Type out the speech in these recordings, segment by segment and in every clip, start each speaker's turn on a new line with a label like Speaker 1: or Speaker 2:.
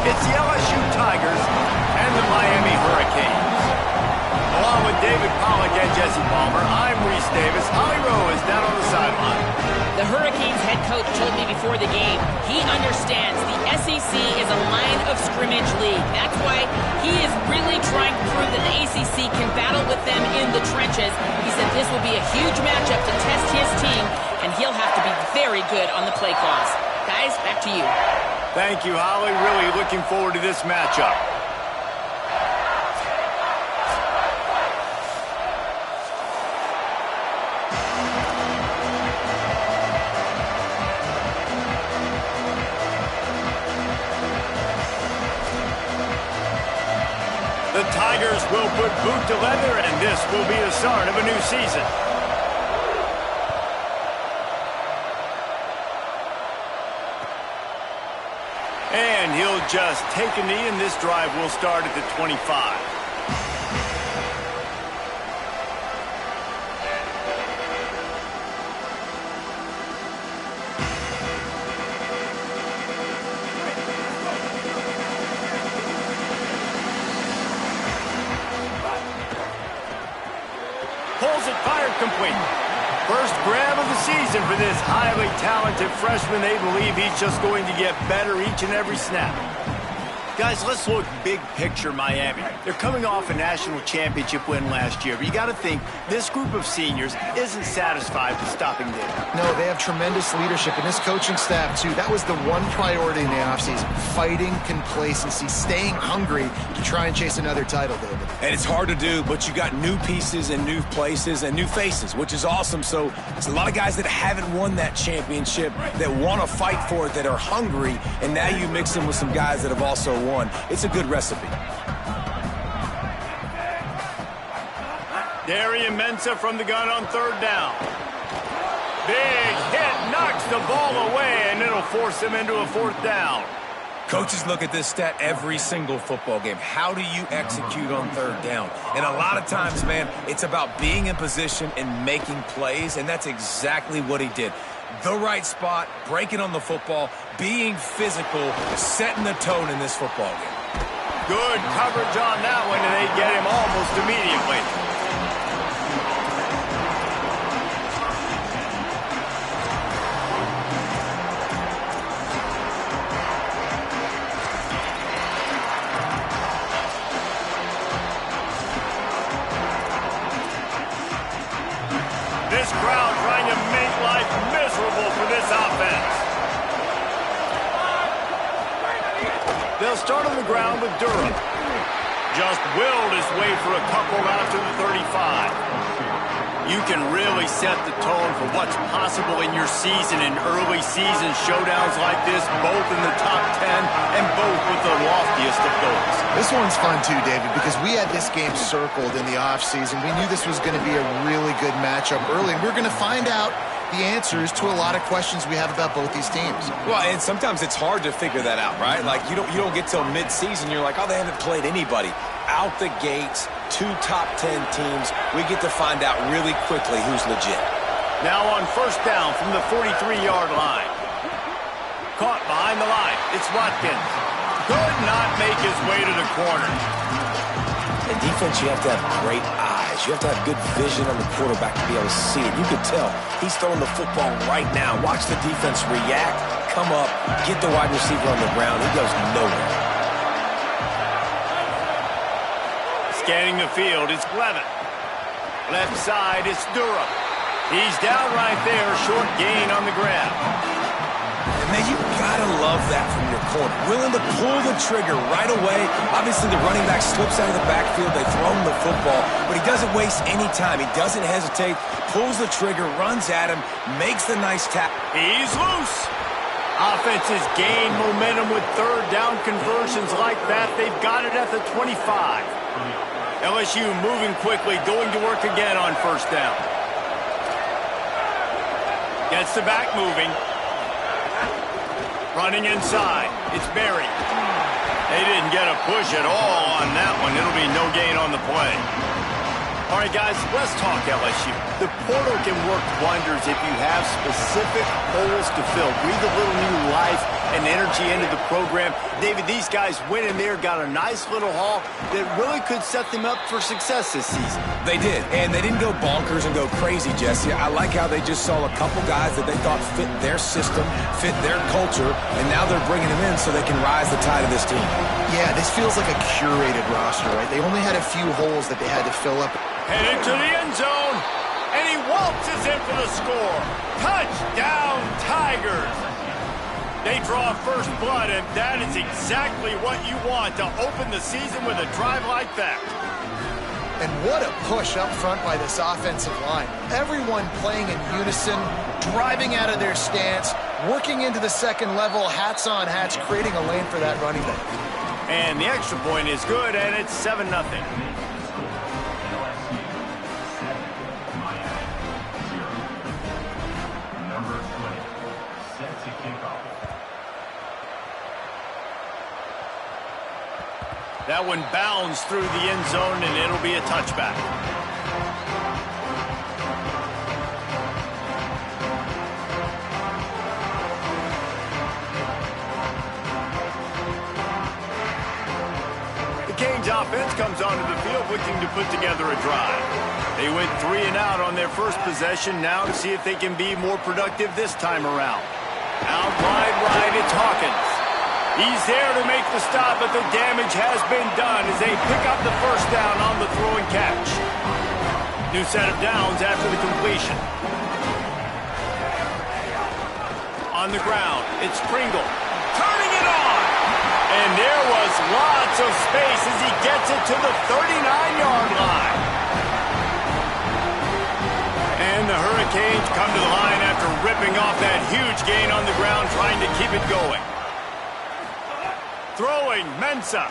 Speaker 1: It's the LSU Tigers and the Miami Hurricanes. Along with David Pollack and Jesse Palmer, I'm Reese Davis. Holly Rowe is down on the sideline.
Speaker 2: The Hurricanes head coach told me before the game he understands the SEC is a line of scrimmage league. That's why he is really trying to prove that the ACC can battle with them in the trenches. He said this will be a huge matchup to test his team, and he'll have to be very good on the play calls. Guys, back to you.
Speaker 1: Thank you, Holly. Really looking forward to this matchup. The Tigers will put boot to leather, and this will be the start of a new season. And he'll just take a knee, and this drive will start at the 25. Pulls it, fired, complete. First grab of the season for this highly talented freshman. They believe he's just going to get better each and every snap. Guys, let's look big picture Miami. They're coming off a national championship win last year, but you got to think this group of seniors isn't satisfied with stopping there.
Speaker 3: No, they have tremendous leadership, and this coaching staff, too. That was the one priority in the offseason, fighting complacency, staying hungry to try and chase another title, David.
Speaker 4: And it's hard to do, but you got new pieces and new places and new faces, which is awesome. So it's a lot of guys that haven't won that championship that want to fight for it, that are hungry, and now you mix them with some guys that have also won. It's a good recipe.
Speaker 1: Darian Mensah from the gun on third down. Big hit, knocks the ball away, and it'll force them into a fourth down.
Speaker 4: Coaches look at this stat every single football game. How do you execute on third down? And a lot of times, man, it's about being in position and making plays, and that's exactly what he did. The right spot, breaking on the football, being physical, setting the tone in this football game.
Speaker 1: Good coverage on that one, and they get him almost immediately. This crowd trying to make life miserable for this offense. They'll start on the ground with Durham. Just willed his way for a couple out to the 35. You can really set the tone for what's possible in your season in early season showdowns like this, both in the top 10 and both with the loftiest of goals.
Speaker 3: This one's fun too, David, because we had this game circled in the offseason. We knew this was going to be a really good matchup early, and we're going to find out the answers to a lot of questions we have about both these teams.
Speaker 4: Well, and sometimes it's hard to figure that out, right? Like, you don't get till mid-season, you're like, oh, they haven't played anybody. Out the gates, 2 top 10 teams, we get to find out really quickly who's legit.
Speaker 1: Now on first down from the 43-yard line. Caught behind the line. It's Watkins. Could not make his way to the corner.
Speaker 4: In defense, you have to have great eyes. You have to have good vision on the quarterback to be able to see it. You can tell he's throwing the football right now. Watch the defense react, come up, get the wide receiver on the ground. He goes nowhere.
Speaker 1: Scanning the field, it's Levitt. Left side, it's Durham. He's down right there, short gain on the grab.
Speaker 4: And man, you gotta love that from your corner. Willing to pull the trigger right away. Obviously, the running back slips out of the backfield. They throw him the football, but he doesn't waste any time. He doesn't hesitate, pulls the trigger, runs at him, makes the nice tap.
Speaker 1: He's loose. Offenses gain momentum with third down conversions like that. They've got it at the 25. LSU moving quickly, going to work again on first down. Gets the back moving. Running inside. It's Berry. They didn't get a push at all on that one. It'll be no gain on the play. All right, guys, let's talk LSU. The portal can work wonders if you have specific holes to fill. Breathe a little new life and energy into the program. David, these guys went in there, got a nice little haul that really could set them up for success this season.
Speaker 4: They did, and they didn't go bonkers and go crazy, Jesse. I like how they just saw a couple guys that they thought fit their system, fit their culture, and now they're bringing them in so they can rise the tide of this team.
Speaker 3: Yeah, this feels like a curated roster, right? They only had a few holes that they had to fill up.
Speaker 1: Headed to the end zone, and he waltzes in for the score. Touchdown, Tigers! They draw first blood, and that is exactly what you want to open the season with a drive like that.
Speaker 3: And what a push up front by this offensive line. Everyone playing in unison, driving out of their stance, working into the second level, hats on hats, creating a lane for that running back.
Speaker 1: And the extra point is good, and it's 7-0. That one bounds through the end zone, and it'll be a touchback. The Canes offense comes onto the field looking to put together a drive. They went 3 and out on their first possession, now to see if they can be more productive this time around. Out wide right, it's Hawkins. He's there to make the stop, but the damage has been done as they pick up the first down on the throw and catch. New set of downs after the completion. On the ground, it's Pringle. Turning it on! And there was lots of space as he gets it to the 39-yard line. And the Hurricanes come to the line after ripping off that huge gain on the ground, trying to keep it going. Throwing, Mensah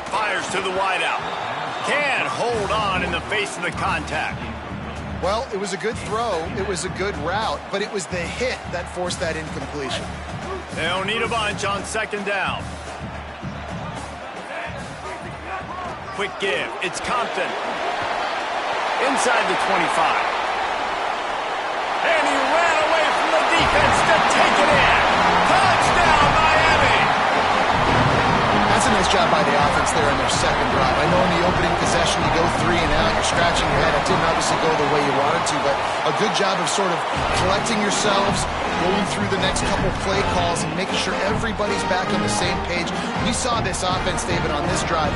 Speaker 1: fires to the wideout. Can't hold on in the face of the contact.
Speaker 3: Well, it was a good throw. It was a good route, but it was the hit that forced that incompletion.
Speaker 1: They'll need a bunch on second down. Quick give. It's Compton. Inside the 25. And he ran away from the defense to take it in. Touchdown, Miami!
Speaker 3: That's a nice job by the offense there in their second drive. I know in the opening possession you go 3 and out, you're scratching your head. It didn't obviously go the way you wanted to, but a good job of sort of collecting yourselves, going through the next couple play calls and making sure everybody's back on the same page. We saw this offense, David, on this drive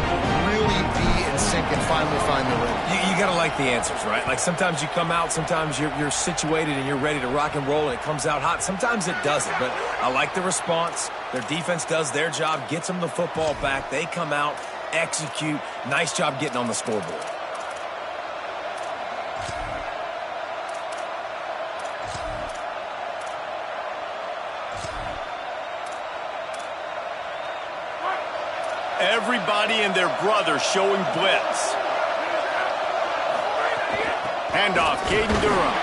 Speaker 3: really be in sync and finally find the rhythm.
Speaker 4: You got to like the answers, right? Like sometimes you come out, sometimes you're situated and you're ready to rock and roll and it comes out hot. Sometimes it doesn't, but I like the response. Their defense does their job, gets them the football back. They come out, execute. Nice job getting on the scoreboard.
Speaker 1: Everybody and their brother showing blitz. Handoff, Caden Durham.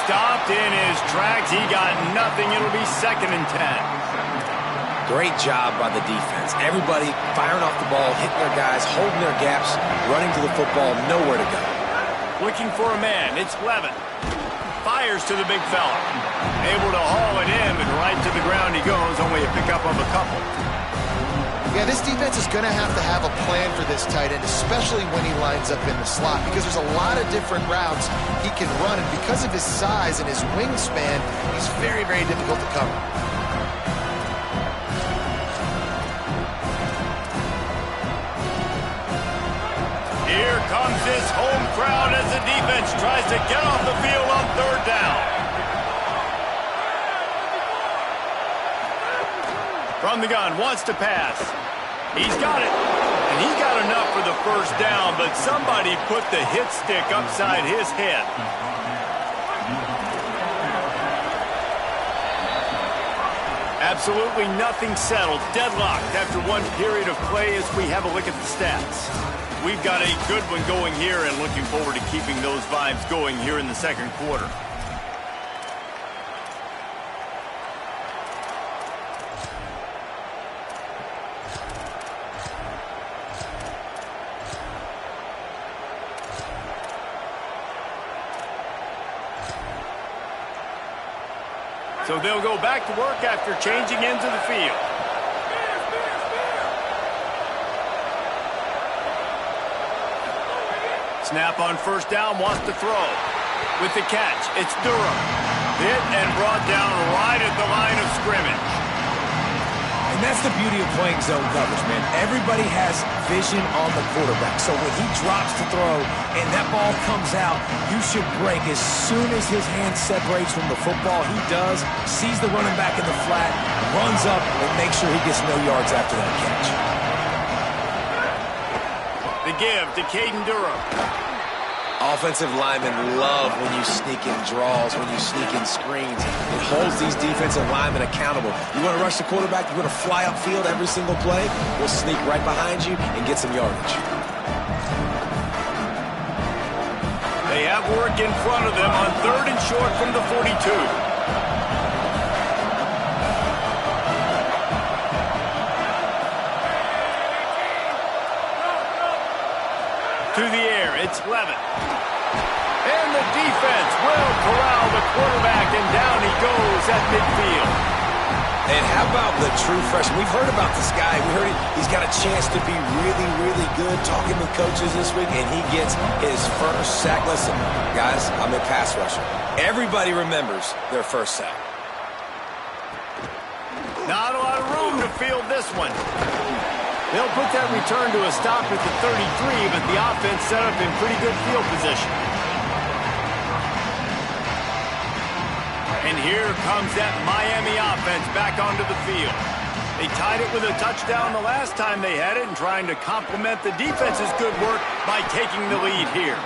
Speaker 1: Stopped in his tracks. He got nothing. It'll be 2nd and 10.
Speaker 4: Great job by the defense. Everybody firing off the ball, hitting their guys, holding their gaps, running to the football, nowhere to go.
Speaker 1: Looking for a man. It's Levin. Fires to the big fella. Able to haul it in, but right to the ground he goes. Only a pickup of a couple.
Speaker 3: Yeah, this defense is going to have a plan for this tight end, especially when he lines up in the slot, because there's a lot of different routes he can run, and because of his size and his wingspan, he's very, very difficult to cover.
Speaker 1: Here comes this home crowd as the defense tries to get off the field on 3rd down. From the gun, wants to pass. He's got it. And he got enough for the first down, but somebody put the hit stick upside his head. Absolutely nothing settled. Deadlocked after one period of play as we have a look at the stats. We've got a good one going here and looking forward to keeping those vibes going here in the second quarter. So they'll go back to work after changing into the field. Snap on first down, wants to throw. With the catch, it's Durham. Hit and brought down right at the line of scrimmage.
Speaker 4: And that's the beauty of playing zone coverage, man. Everybody has vision on the quarterback. So when he drops to throw and that ball comes out, you should break as soon as his hand separates from the football. He does, sees the running back in the flat, runs up, and makes sure he gets no yards after that catch.
Speaker 1: The give to Caden Durham.
Speaker 4: Offensive linemen love when you sneak in draws, when you sneak in screens. It holds these defensive linemen accountable. You want to rush the quarterback, you want to fly upfield every single play, we'll sneak right behind you and get some yardage.
Speaker 1: They have work in front of them on 3rd and short from the 42. To the air, it's Levitt. And the defense will corral the quarterback, and down he goes at midfield.
Speaker 4: And how about the true freshman? We've heard about this guy. We heard he's got a chance to be really, really good. Talking with coaches this week, and he gets his first sack. Listen, guys, I'm a pass rusher. Everybody remembers their first sack.
Speaker 1: Not a lot of room to field this one. They'll put that return to a stop at the 33, but the offense set up in pretty good field position. And here comes that Miami offense back onto the field. They tied it with a touchdown the last time they had it and trying to complement the defense's good work by taking the lead here.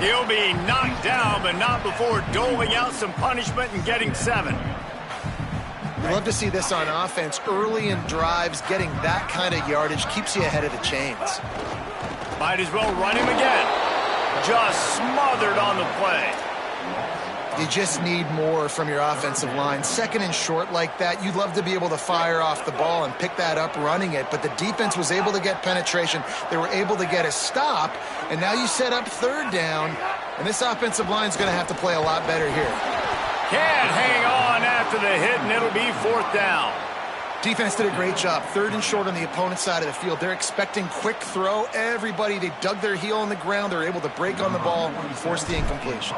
Speaker 1: He'll be knocked down, but not before doling out some punishment and getting 7.
Speaker 3: You love to see this on offense. Early in drives, getting that kind of yardage keeps you ahead of the chains.
Speaker 1: Might as well run him again. Just smothered on the play.
Speaker 3: You just need more from your offensive line. 2nd and short like that, you'd love to be able to fire off the ball and pick that up running it, but the defense was able to get penetration. They were able to get a stop, and now you set up 3rd down, and this offensive line is going to have to play a lot better here.
Speaker 1: Can't hang on after the hit, and it'll be 4th down.
Speaker 3: Defense did a great job. 3rd and short on the opponent's side of the field. They're expecting quick throw. Everybody, they dug their heel on the ground. They're able to break on the ball and force the incompletion.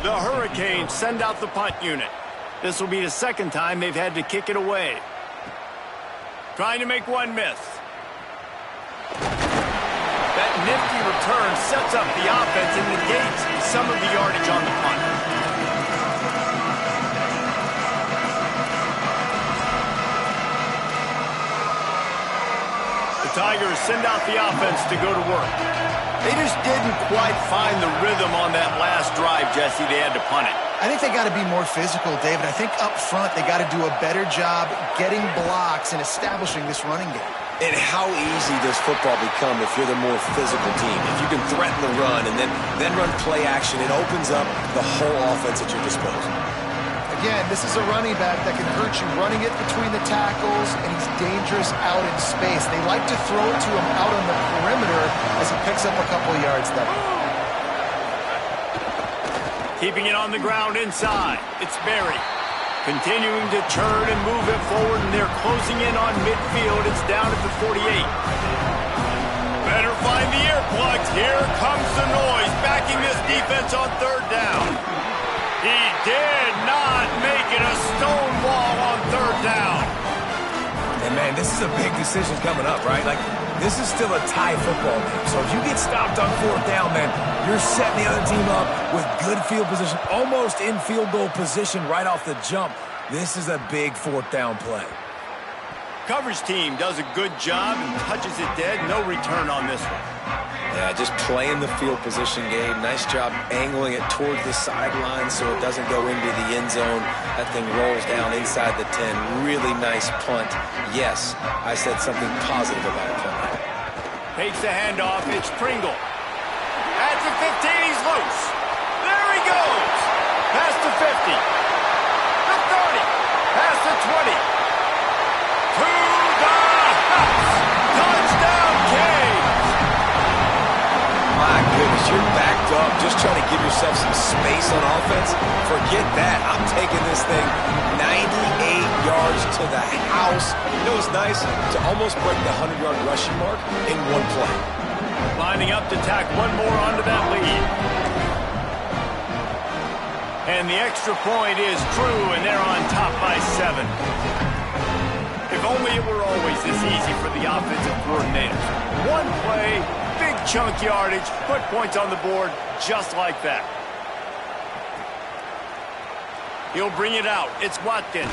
Speaker 1: The Hurricanes send out the punt unit. This will be the 2nd time they've had to kick it away. Trying to make one miss. That nifty return sets up the offense and negates some of the yardage on the punt. The Tigers send out the offense to go to work. They just didn't quite find the rhythm on that last drive, Jesse. They had to punt it.
Speaker 3: I think they got to be more physical, David. I think up front they got to do a better job getting blocks and establishing this running game.
Speaker 4: And how easy does football become if you're the more physical team? If you can threaten the run and then run play action, it opens up the whole offense at your disposal.
Speaker 3: Again, this is a running back that can hurt you running it between the tackles, and he's dangerous out in space. They like to throw it to him out on the perimeter as he picks up a couple of yards there.
Speaker 1: Keeping it on the ground inside. It's Berry. Continuing to turn and move it forward, and they're closing in on midfield. It's down at the 48. Better find the earplugs. Here comes the noise, backing this defense on 3rd down. He did not make it a stone wall on 3rd down.
Speaker 4: And, man, this is a big decision coming up, right? Like, this is still a tie football game. So if you get stopped on 4th down, man, you're setting the other team up with good field position, almost in field goal position right off the jump. This is a big 4th down play.
Speaker 1: Coverage team does a good job and touches it dead. No return on this one.
Speaker 4: Yeah, just playing the field position game. Nice job angling it towards the sideline so it doesn't go into the end zone. That thing rolls down inside the 10. Really nice punt. Yes, I said something positive about a punt.
Speaker 1: Takes the handoff. It's Pringle. At the 15, he's loose. There he goes. Past the 50. The 30. Past the 20. To the house. Touchdown, Canes.
Speaker 4: My goodness, you're backed up, just trying to give yourself some space on offense, forget that. I'm taking this thing 98 yards to the house. You know what's nice? To almost break the 100-yard rushing mark in one play.
Speaker 1: Lining up to tack one more onto that lead. And the extra point is true, and they're on top by 7. If only it were always this easy for the offensive coordinators. One play, big chunk yardage, put points on the board just like that. He'll bring it out. It's Watkins.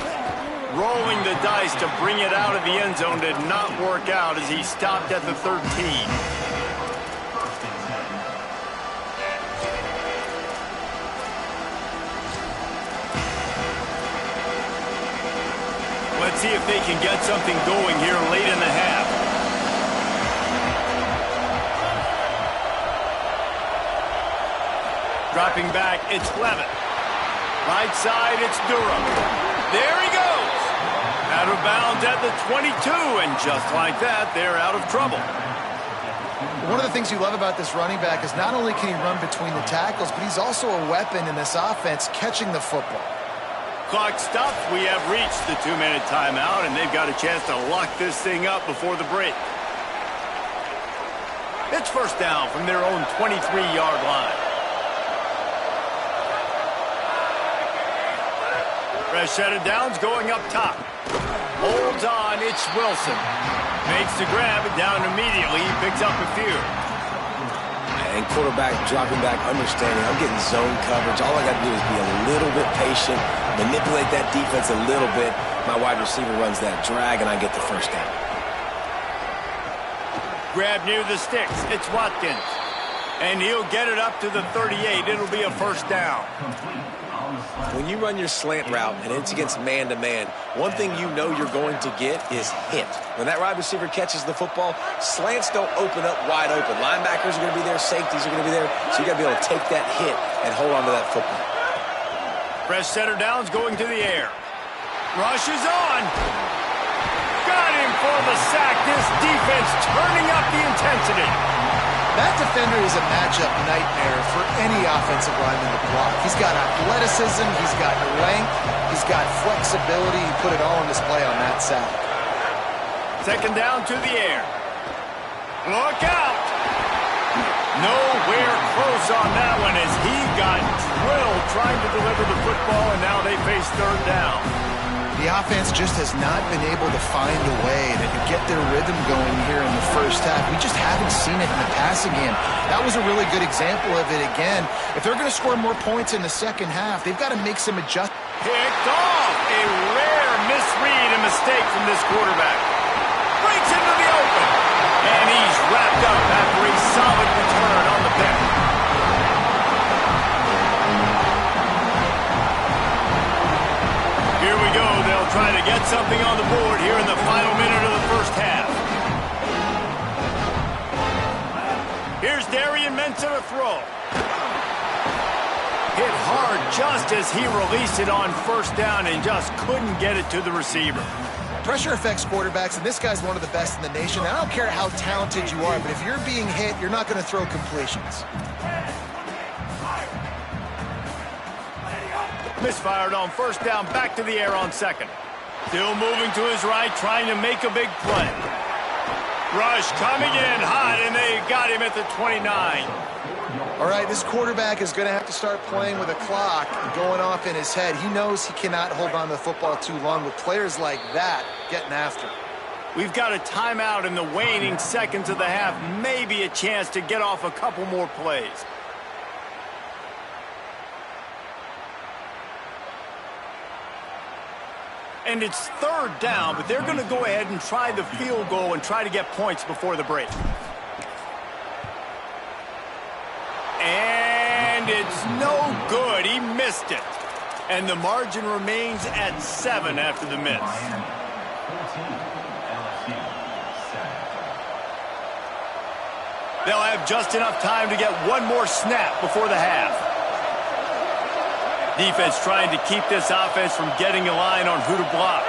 Speaker 1: Rolling the dice to bring it out of the end zone did not work out as he stopped at the 13. Let's see if they can get something going here late in the half. Dropping back, it's Levitt. Right side, it's Durham. There he goes. Out of bounds at the 22, and just like that, they're out of trouble.
Speaker 3: One of the things you love about this running back is not only can he run between the tackles, but he's also a weapon in this offense catching the football.
Speaker 1: Clock stops. We have reached the 2-minute timeout, and they've got a chance to lock this thing up before the break. It's first down from their own 23-yard line. Fresh set of downs going up top. Holds on, it's Wilson. Makes the grab, and down immediately. He picks up a few.
Speaker 4: And quarterback dropping back, understanding I'm getting zone coverage. All I got to do is be a little bit patient, manipulate that defense a little bit. My wide receiver runs that drag, and I get the first down.
Speaker 1: Grab near the sticks. It's Watkins. And he'll get it up to the 38. It'll be a first down.
Speaker 4: When you run your slant route and it's against man-to-man, one thing you know you're going to get is hit. When that wide receiver catches the football, slants don't open up wide open. Linebackers are going to be there, safeties are going to be there, so you got to be able to take that hit and hold on to that football.
Speaker 1: Fresh setter downs going to the air. Rush is on. Got him for the sack. This defense turning up the intensity.
Speaker 3: That defender is a matchup nightmare for any offensive lineman to block. He's got athleticism, he's got length, he's got flexibility. He put it all on display on that sack.
Speaker 1: Second down to the air. Look out! Nowhere close on that one as he got drilled trying to deliver the football, and now they face third down.
Speaker 3: The offense just has not been able to find a way to get their rhythm going here in the first half. We just haven't seen it in the passing game. That was a really good example of it again. If they're going to score more points in the second half, they've got to make some adjustments.
Speaker 1: Picked off. A rare misread and mistake from this quarterback. Breaks into the open. And he's wrapped up after a solid return on the pick. Here we go. They'll try to get something on the board here in the final minute of the first half. Here's Darian Mensah to throw. Hit hard just as he released it on first down and just couldn't get it to the receiver.
Speaker 3: Pressure affects quarterbacks, and this guy's one of the best in the nation. I don't care how talented you are, but if you're being hit, you're not going to throw completions.
Speaker 1: Misfired on first down, back to the air on second. Still moving to his right, trying to make a big play. Rush coming in hot, and they got him at the 29.
Speaker 3: All right, this quarterback is going to have to start playing with a clock going off in his head. He knows he cannot hold on to the football too long with players like that getting after him.
Speaker 1: We've got a timeout in the waning seconds of the half, maybe a chance to get off a couple more plays. And it's third down, but they're going to go ahead and try the field goal and try to get points before the break. And it's no good. He missed it. And the margin remains at 7 after the miss. They'll have just enough time to get one more snap before the half. Defense trying to keep this offense from getting a line on who to block.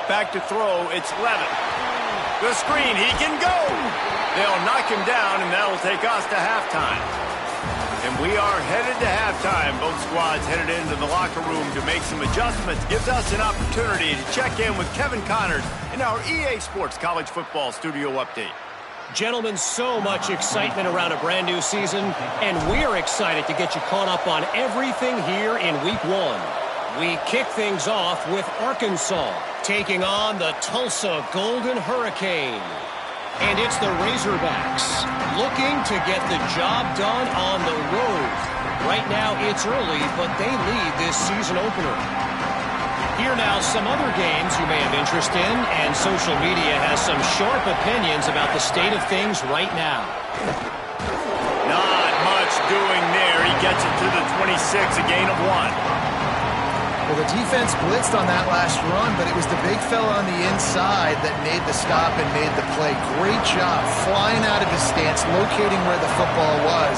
Speaker 1: Back to throw, it's Levitt. The screen, he can go. They'll knock him down, and that'll take us to halftime. And we are headed to halftime. Both squads headed into the locker room to make some adjustments. Gives us an opportunity to check in with Kevin Connors in our EA Sports College Football Studio Update.
Speaker 5: Gentlemen, so much excitement around a brand new season, and we're excited to get you caught up on everything here in Week 1. We kick things off with Arkansas taking on the Tulsa Golden Hurricane. And it's the Razorbacks looking to get the job done on the road. Right now it's early, but they lead this season opener. Here now some other games you may have interest in, and social media has some sharp opinions about the state of things right now.
Speaker 1: Not much doing there. He gets it to the 26, a gain of 1.
Speaker 3: Well, the defense blitzed on that last run, but it was the big fella on the inside that made the stop and made the play. Great job flying out of his stance, locating where the football was,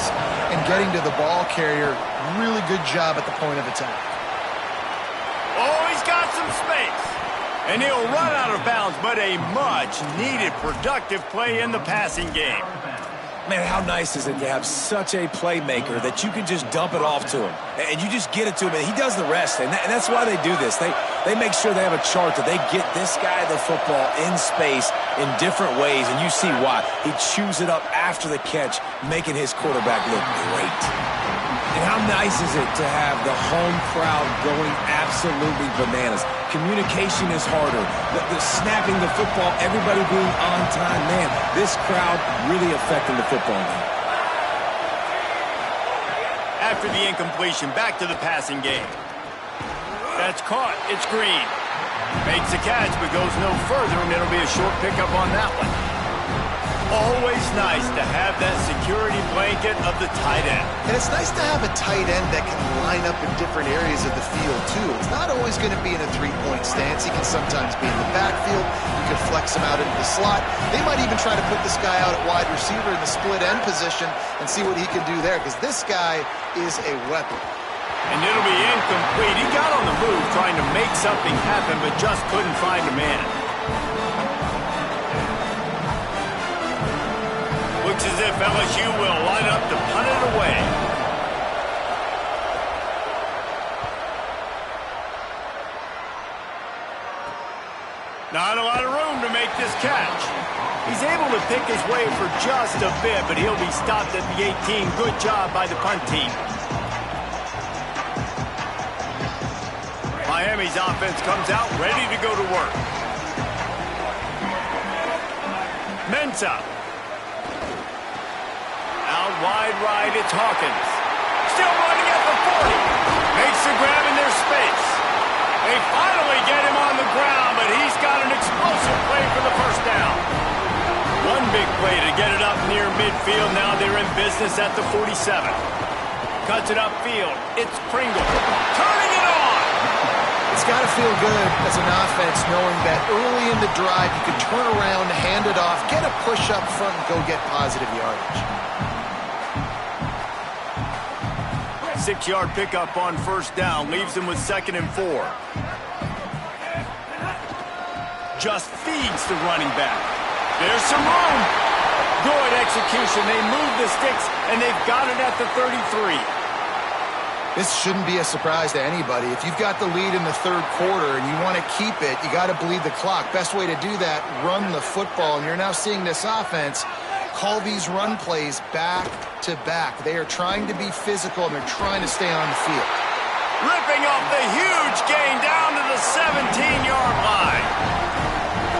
Speaker 3: and getting to the ball carrier. Really good job at the point of attack.
Speaker 1: Oh, he's got some space. And he'll run out of bounds, but a much-needed productive play in the passing game.
Speaker 4: Man, how nice is it to have such a playmaker that you can just dump it off to him. And you just get it to him, and he does the rest. And that's why they do this. They make sure they have a chart that they get this guy the football in space in different ways, and you see why. He chews it up after the catch, making his quarterback look great. And how nice is it to have the home crowd going absolutely bananas? Communication is harder. The snapping the football, everybody being on time. Man, this crowd really affecting the football game.
Speaker 1: After the incompletion, back to the passing game. That's caught. It's Green. Makes a catch, but goes no further, and it'll be a short pickup on that one. Always nice to have that security blanket of the tight end.
Speaker 3: And it's nice to have a tight end that can line up in different areas of the field, too. It's not always going to be in a three-point stance. He can sometimes be in the backfield. You can flex him out into the slot. They might even try to put this guy out at wide receiver in the split end position and see what he can do there, because this guy is a weapon.
Speaker 1: And it'll be incomplete. He got on the move trying to make something happen, but just couldn't find a man. Looks as if LSU will line up to punt it away. Not a lot of room to make this catch. He's able to pick his way for just a bit, but he'll be stopped at the 18. Good job by the punt team. Miami's offense comes out ready to go to work. Mensah. Out wide right, it's Hawkins. Still running at the 40. Makes the grab in their space. They finally get him on the ground, but he's got an explosive play for the first down. One big play to get it up near midfield. Now they're in business at the 47. Cuts it upfield. It's Pringle. Turning it on.
Speaker 3: It's got to feel good as an offense knowing that early in the drive you can turn around, hand it off, get a push up front, and go get positive yardage.
Speaker 1: 6-yard pickup on first down. Leaves him with 2nd and 4. Just feeds the running back. There's some room. Good execution. They move the sticks, and they've got it at the 33.
Speaker 3: This shouldn't be a surprise to anybody. If you've got the lead in the third quarter and you want to keep it, you got to bleed the clock. Best way to do that, run the football. And you're now seeing this offense call these run plays back to back. They are trying to be physical, and they're trying to stay on the field.
Speaker 1: Ripping off the huge gain down to the 17-yard line.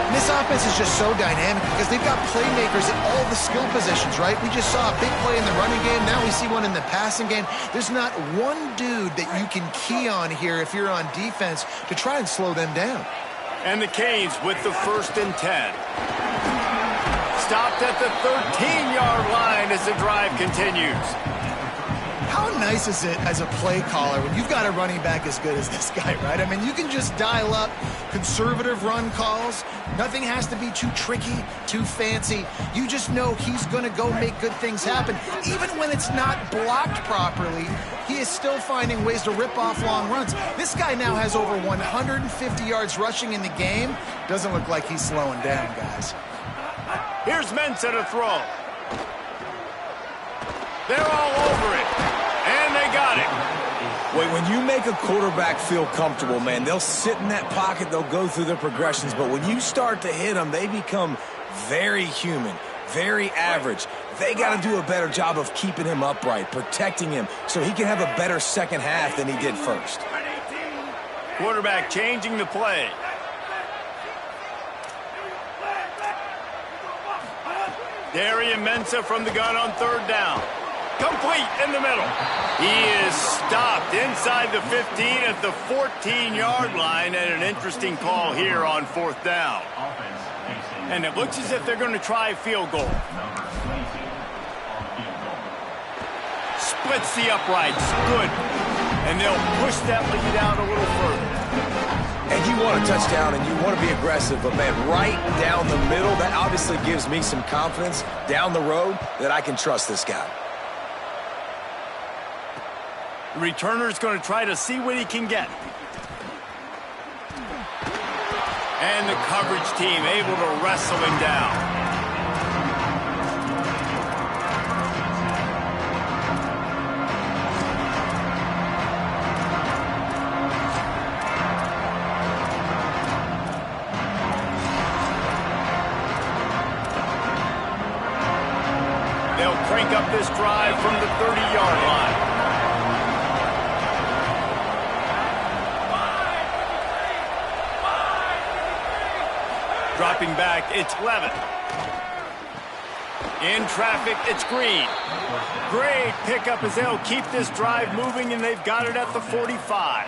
Speaker 3: And this offense is just so dynamic because they've got playmakers at all the skill positions, right? We just saw a big play in the running game. Now we see one in the passing game. There's not one dude that you can key on here if you're on defense to try and slow them down.
Speaker 1: And the Canes with the 1st and 10. Stopped at the 13-yard line as the drive continues.
Speaker 3: How nice is it as a play caller when you've got a running back as good as this guy, right? I mean, you can just dial up conservative run calls. Nothing has to be too tricky, too fancy. You just know he's going to go make good things happen. Even when it's not blocked properly, he is still finding ways to rip off long runs. This guy now has over 150 yards rushing in the game. Doesn't look like he's slowing down, guys.
Speaker 1: Here's Mensah to throw. They're all over it. got him.
Speaker 4: Wait, when you make a quarterback feel comfortable, man, they'll sit in that pocket, they'll go through their progressions, but when you start to hit them, they become very human, very average. They got to do a better job of keeping him upright, protecting him, so he can have a better second half than he did first.
Speaker 1: Quarterback changing the play. Darian Mensah from the gun on third down. Complete in the middle. He is stopped inside the 15 at the 14-yard line, and an interesting call here on fourth down. And it looks as if they're going to try a field goal. Splits the uprights. Good. And they'll push that lead out a little further.
Speaker 4: And you want a touchdown and you want to be aggressive, but man, right down the middle, that obviously gives me some confidence down the road that I can trust this guy.
Speaker 1: The returner's going to try to see what he can get. And the coverage team able to wrestle him down. They'll crank up this drive from the 30-yard line. Dropping back, it's Levin. In traffic, it's Green. Great pickup as they'll keep this drive moving, and they've got it at the 45.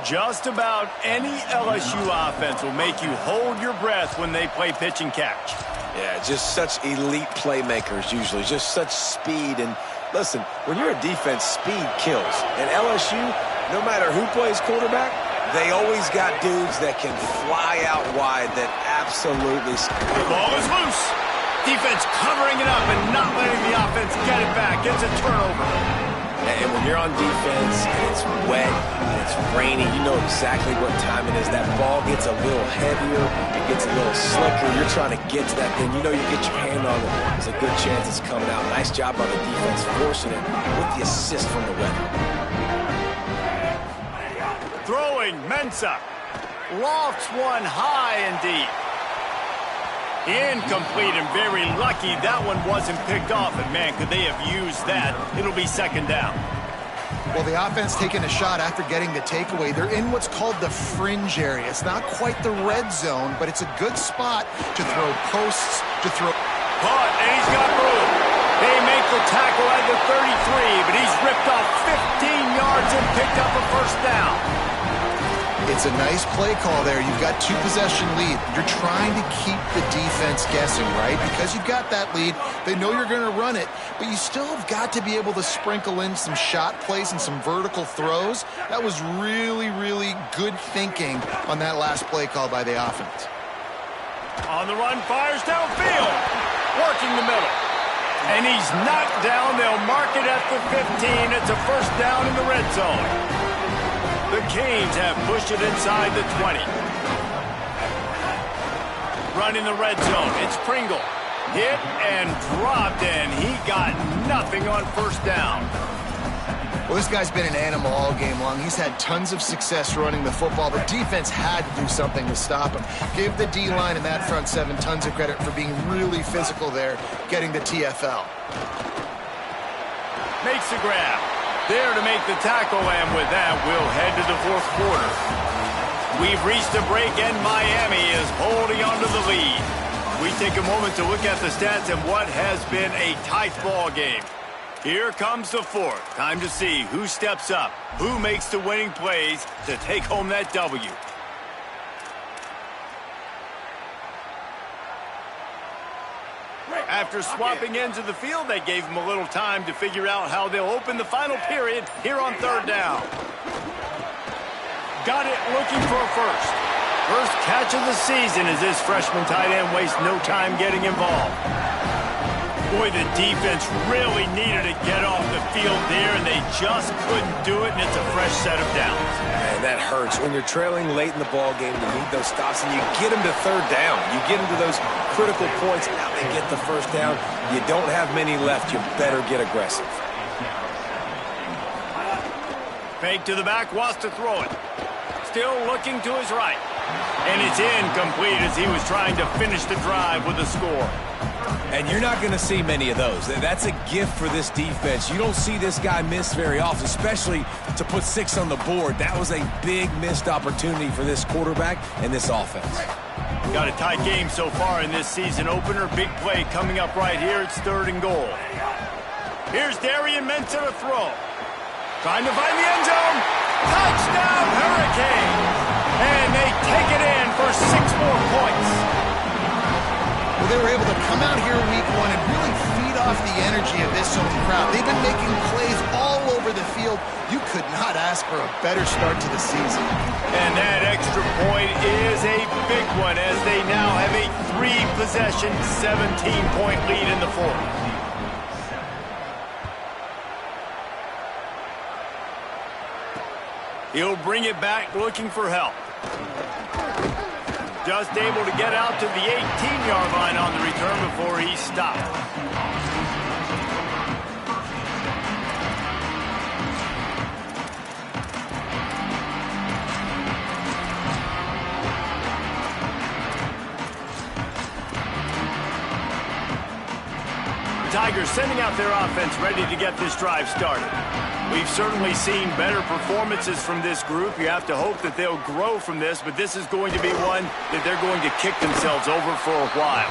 Speaker 1: Just about any LSU offense will make you hold your breath when they play pitch and catch.
Speaker 4: Yeah, just such elite playmakers usually, just such speed. And listen, when you're a defense, speed kills. And LSU, no matter who plays quarterback, they always got dudes that can fly out wide that absolutely...
Speaker 1: The ball is loose. Defense covering it up and not letting the offense get it back. It's a turnover.
Speaker 4: And when you're on defense and it's wet and it's rainy, you know exactly what time it is. That ball gets a little heavier, it gets a little slicker. You're trying to get to that thing. You know you get your hand on it. There's a good chance it's coming out. Nice job by the defense forcing it with the assist from the weather.
Speaker 1: Throwing, Mensah. Lofts one high and deep. Incomplete, and very lucky that one wasn't picked off. And man, could they have used that? It'll be second down.
Speaker 3: Well, the offense taking a shot after getting the takeaway. They're in what's called the fringe area. It's not quite the red zone, but it's a good spot to throw posts, to throw...
Speaker 1: Caught, and he's got room. They make the tackle at the 33, but he's ripped off 15 yards and picked up a first down.
Speaker 3: It's a nice play call there. You've got two-possession lead. You're trying to keep the defense guessing, right? Because you've got that lead. They know you're going to run it, but you still have got to be able to sprinkle in some shot plays and some vertical throws. That was really, really good thinking on that last play call by the offense.
Speaker 1: On the run, fires downfield. Working the middle. And he's knocked down. They'll mark it at the 15. It's a first down in the red zone. The Canes have pushed it inside the 20. Run in the red zone. It's Pringle. Hit and dropped, and he got nothing on first down.
Speaker 3: Well, this guy's been an animal all game long. He's had tons of success running the football. The defense had to do something to stop him. Give the D-line and that front seven tons of credit for being really physical there, getting the TFL.
Speaker 1: Makes the grab. There to make the tackle, and with that, we'll head to the fourth quarter. We've reached a break, and Miami is holding on to the lead. We take a moment to look at the stats and what has been a tight ball game. Here comes the fourth. Time to see who steps up, who makes the winning plays to take home that W. After swapping ends of the field, they gave them a little time to figure out how they'll open the final period here on third down. Got it looking for a first. First catch of the season as this freshman tight end wastes no time getting involved. Boy, the defense really needed to get off the field there, and they just couldn't do it, and it's a fresh set of downs.
Speaker 4: And that hurts. When you're trailing late in the ball game, you need those stops, and you get them to third down. You get them to those critical points, and now they get the first down. You don't have many left. You better get aggressive.
Speaker 1: Fake to the back, wants to throw it. Still looking to his right. And it's incomplete as he was trying to finish the drive with a score.
Speaker 4: And you're not going to see many of those. That's a gift for this defense. You don't see this guy miss very often, especially to put 6 on the board. That was a big missed opportunity for this quarterback and this offense.
Speaker 1: Got a tight game so far in this season opener. Big play coming up right here. It's 3rd and goal. Here's Darian Mensah to throw. Trying to find the end zone. Touchdown, Hurricane! And they take it in for 6 more points.
Speaker 3: Well, they were able to come out here week 1 and really feed off the energy of this home crowd. They've been making plays all over the field. You could not ask for a better start to the season.
Speaker 1: And that extra point is a big one as they now have a 3-possession, 17-point lead in the 4th. He'll bring it back looking for help. Just able to get out to the 18-yard line on the return before he stopped. Tigers sending out their offense ready to get this drive started. We've certainly seen better performances from this group. You have to hope that they'll grow from this, but this is going to be one that they're going to kick themselves over for a while.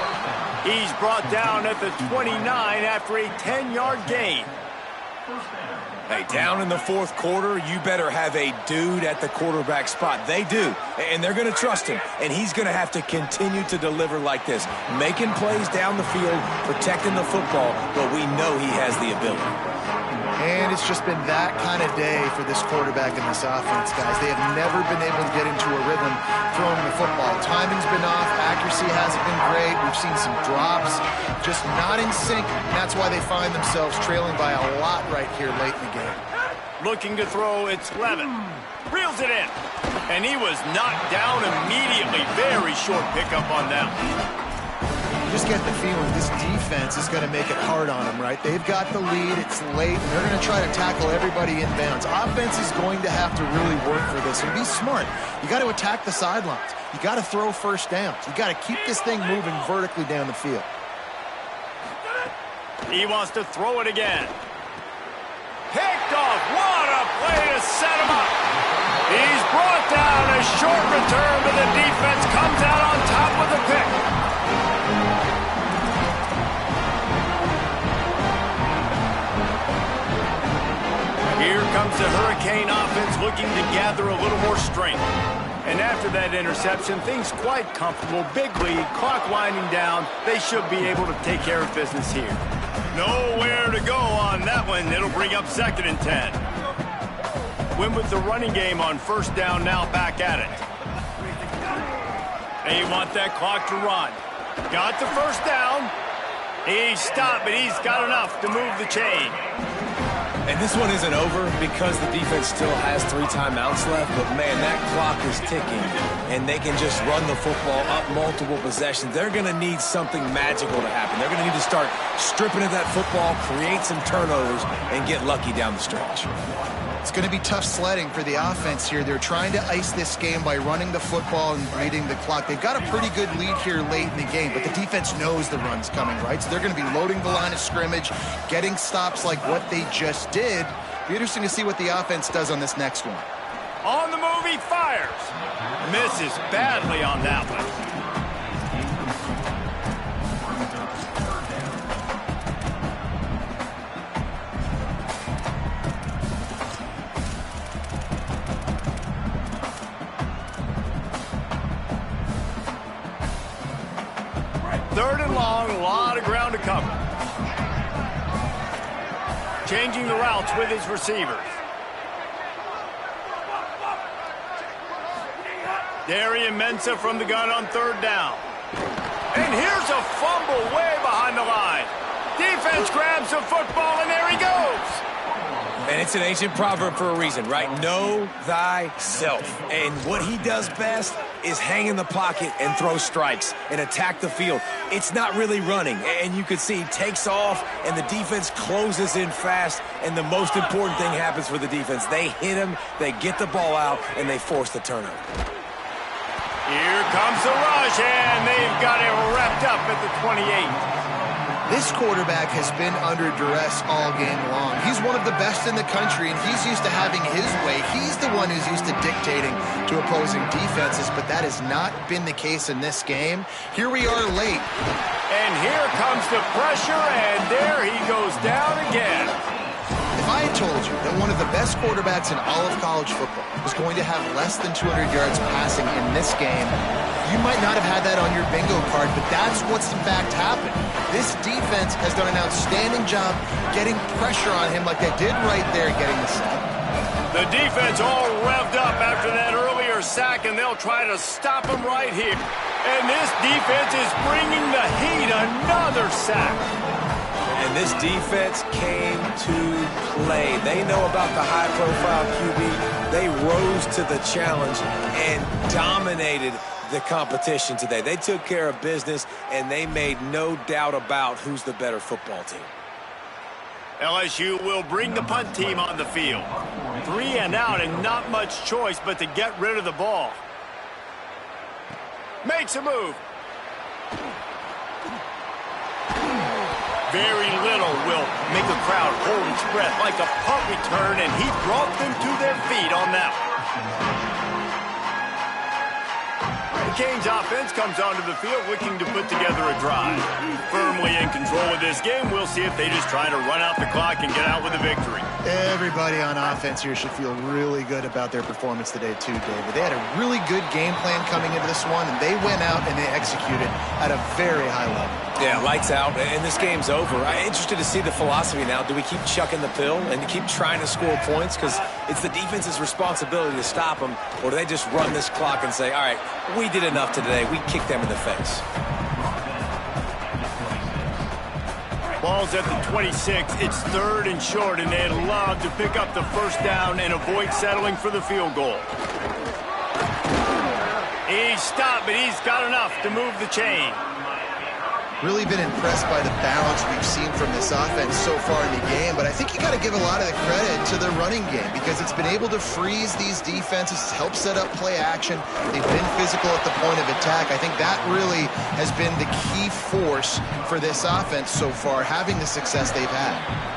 Speaker 1: He's brought down at the 29 after a 10-yard gain.
Speaker 4: Hey, down in the 4th quarter, you better have a dude at the quarterback spot. They do, and they're going to trust him, and he's going to have to continue to deliver like this, making plays down the field, protecting the football, but we know he has the ability.
Speaker 3: And it's just been that kind of day for this quarterback and this offense, guys. They have never been able to get into a rhythm throwing the football. Timing's been off. Accuracy hasn't been great. We've seen some drops, just not in sync. And that's why they find themselves trailing by a lot right here late in the game.
Speaker 1: Looking to throw, it's Levin. Reels it in. And he was knocked down immediately. Very short pickup on that one.
Speaker 3: You just get the feeling this defense is going to make it hard on them, right? They've got the lead, it's late, and they're going to try to tackle everybody inbounds. Offense is going to have to really work for this and be smart. You got to attack the sidelines. You got to throw first downs. You got to keep this thing moving vertically down the field.
Speaker 1: He wants to throw it again. Picked off. What a play to set him up. He's brought down. A short return, but the defense comes out on top with a pick. Here comes the Hurricane offense looking to gather a little more strength. And after that interception, things quite comfortable. Big lead, clock winding down. They should be able to take care of business here. Nowhere to go on that one. It'll bring up 2nd and 10. Win with the running game on 1st down, now back at it. They want that clock to run. Got the 1st down. He stopped, but he's got enough to move the chain.
Speaker 4: And this one isn't over because the defense still has 3 timeouts left, but man, that clock is ticking, and they can just run the football up multiple possessions. They're going to need something magical to happen. They're going to need to start stripping at that football, create some turnovers, and get lucky down the stretch.
Speaker 3: It's going to be tough sledding for the offense here. They're trying to ice this game by running the football and bleeding the clock. They've got a pretty good lead here late in the game, but the defense knows the run's coming, right? So they're going to be loading the line of scrimmage, getting stops like what they just did. Be interesting to see what the offense does on this next one.
Speaker 1: On the move, he fires. Misses badly on that one. Third and long, a lot of ground to cover. Changing the routes with his receivers. Darian Mensah from the gun on 3rd down. And here's a fumble way behind the line. Defense grabs the football, and there he goes.
Speaker 4: And it's an ancient proverb for a reason, right? Know thyself. And what he does best is hang in the pocket and throw strikes and attack the field. It's not really running, and you can see he takes off, and the defense closes in fast, and the most important thing happens for the defense. They hit him, they get the ball out, and they force the turnover.
Speaker 1: Here comes the rush, and they've got it wrapped up at the 28.
Speaker 3: This quarterback has been under duress all game long. He's one of the best in the country, and he's used to having his way. He's the one who's used to dictating to opposing defenses, but that has not been the case in this game. Here we are late.
Speaker 1: And here comes the pressure, and there he goes down again.
Speaker 3: If I had told you that one of the best quarterbacks in all of college football was going to have less than 200 yards passing in this game, you might not have had that on your bingo card, but that's what's in fact happened. This defense has done an outstanding job getting pressure on him like they did right there getting the sack.
Speaker 1: The defense all revved up after that earlier sack, and they'll try to stop him right here. And this defense is bringing the heat. Another sack.
Speaker 4: And this defense came to play. They know about the high-profile QB. They rose to the challenge and dominated the competition today. They took care of business, and they made no doubt about who's the better football team.
Speaker 1: LSU will bring the punt team on the field. 3 and out, and not much choice but to get rid of the ball. Makes a move. Very little will make a crowd hold its breath like a punt return, and he brought them to their feet on that one. The Canes offense comes onto the field looking to put together a drive. Firmly in control of this game, we'll see if they just try to run out the clock and get out with a victory.
Speaker 3: Everybody on offense here should feel really good about their performance today too, David. They had a really good game plan coming into this one, and they went out and they executed at a very high level.
Speaker 4: Yeah, lights out, and this game's over. I'm interested to see the philosophy now. Do we keep chucking the pill and keep trying to score points because it's the defense's responsibility to stop them, or do they just run this clock and say, all right, we did enough today. We kicked them in the face.
Speaker 1: Ball's at the 26. It's 3rd and short, and they'd love to pick up the first down and avoid settling for the field goal. He's stopped, but he's got enough to move the chain.
Speaker 3: Really been impressed by the balance we've seen from this offense so far in the game, but I think you got to give a lot of the credit to the running game because it's been able to freeze these defenses, help set up play action. They've been physical at the point of attack. I think that really has been the key force for this offense so far, having the success they've had.